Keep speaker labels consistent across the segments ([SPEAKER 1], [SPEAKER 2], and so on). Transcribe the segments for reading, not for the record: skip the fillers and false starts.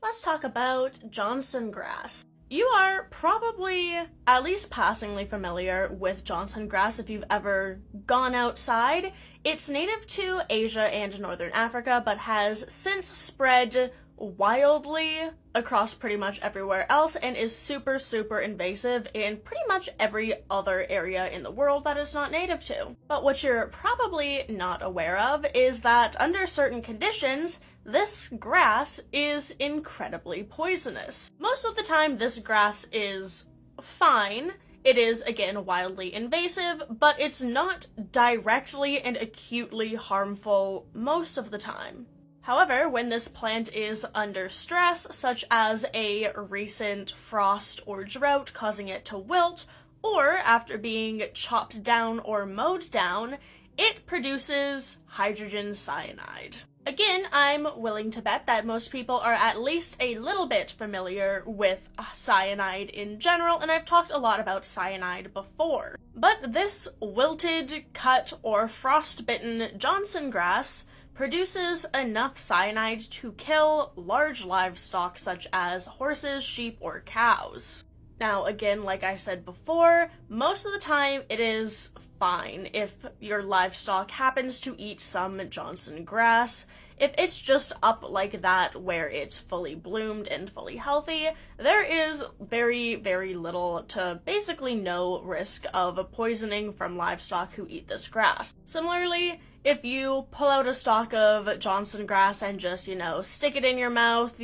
[SPEAKER 1] let's talk about Johnson grass. You are probably at least passingly familiar with Johnson grass if you've ever gone outside. It's native to Asia and Northern Africa, but has since spread wildly across pretty much everywhere else and is super invasive in pretty much every other area in the world that is not native to. But what you're probably not aware of is that under certain conditions, this grass is incredibly poisonous. Most of the time, this grass is fine. It is, again, wildly invasive, but it's not directly and acutely harmful most of the time. However, when this plant is under stress, such as a recent frost or drought causing it to wilt, or after being chopped down or mowed down, it produces hydrogen cyanide. Again, I'm willing to bet that most people are at least a little bit familiar with cyanide in general, and I've talked a lot about cyanide before. But this wilted, cut, or frostbitten Johnson grass produces enough cyanide to kill large livestock such as horses, sheep, or cows. Now, again, like I said before, most of the time it is fine if your livestock happens to eat some Johnson grass. If it's just up like that where it's fully bloomed and fully healthy, there is very little to basically no risk of poisoning from livestock who eat this grass. Similarly, if you pull out a stalk of Johnson grass and just, stick it in your mouth,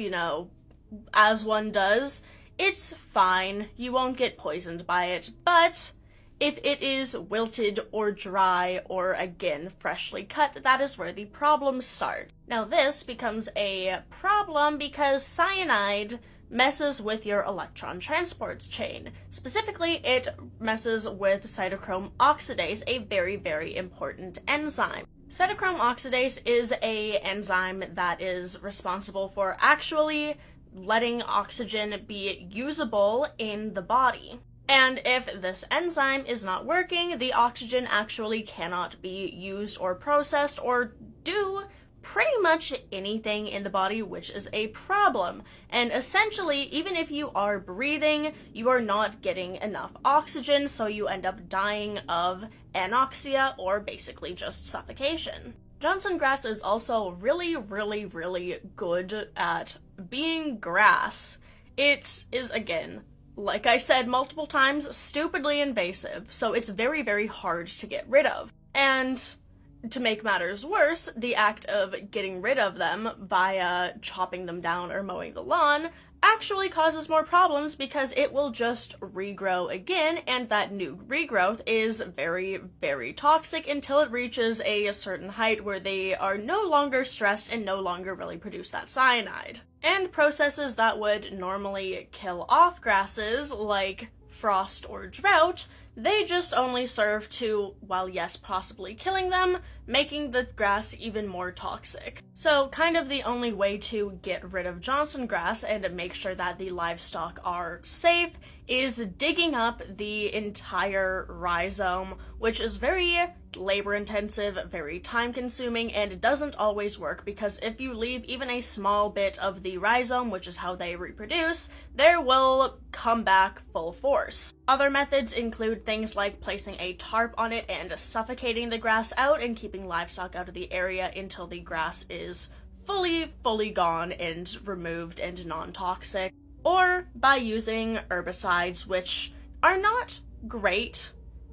[SPEAKER 1] as one does, it's fine. You won't get poisoned by it, but if it is wilted or dry or, again, freshly cut, that is where the problems start. Now, this becomes a problem because cyanide messes with your electron transport chain. Specifically, it messes with cytochrome oxidase, a very important enzyme. Cytochrome oxidase is an enzyme that is responsible for actually letting oxygen be usable in the body. And if this enzyme is not working, the oxygen actually cannot be used or processed or do pretty much anything in the body, which is a problem. And essentially, even if you are breathing, you are not getting enough oxygen, so you end up dying of anoxia or basically just suffocation. Johnson grass is also really good at being grass. It is, again, like I said multiple times, stupidly invasive, so it's very hard to get rid of. And to make matters worse, the act of getting rid of them via chopping them down or mowing the lawn actually causes more problems because it will just regrow again, and that new regrowth is very toxic until it reaches a certain height where they are no longer stressed and no longer really produce that cyanide. And processes that would normally kill off grasses, like frost or drought, they just only serve to, while yes, possibly killing them, making the grass even more toxic. So kind of the only way to get rid of Johnson grass and make sure that the livestock are safe is digging up the entire rhizome, which is very labor-intensive, very time-consuming, and doesn't always work because if you leave even a small bit of the rhizome, which is how they reproduce, they will come back full force. Other methods include things like placing a tarp on it and suffocating the grass out and keeping livestock out of the area until the grass is fully gone and removed and non-toxic, or by using herbicides, which are not great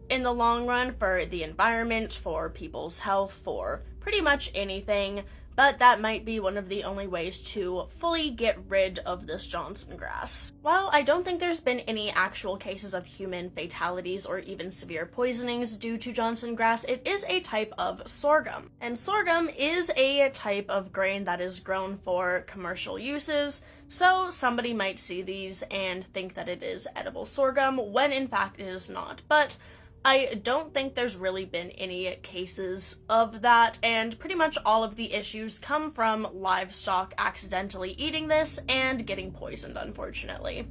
[SPEAKER 1] in the long run for the environment, for people's health, for pretty much anything, but that might be one of the only ways to fully get rid of this Johnson grass. While I don't think there's been any actual cases of human fatalities or even severe poisonings due to Johnson grass, it is a type of sorghum. And sorghum is a type of grain that is grown for commercial uses, so somebody might see these and think that it is edible sorghum, when in fact it is not. But I don't think there's really been any cases of that, and pretty much all of the issues come from livestock accidentally eating this and getting poisoned, unfortunately.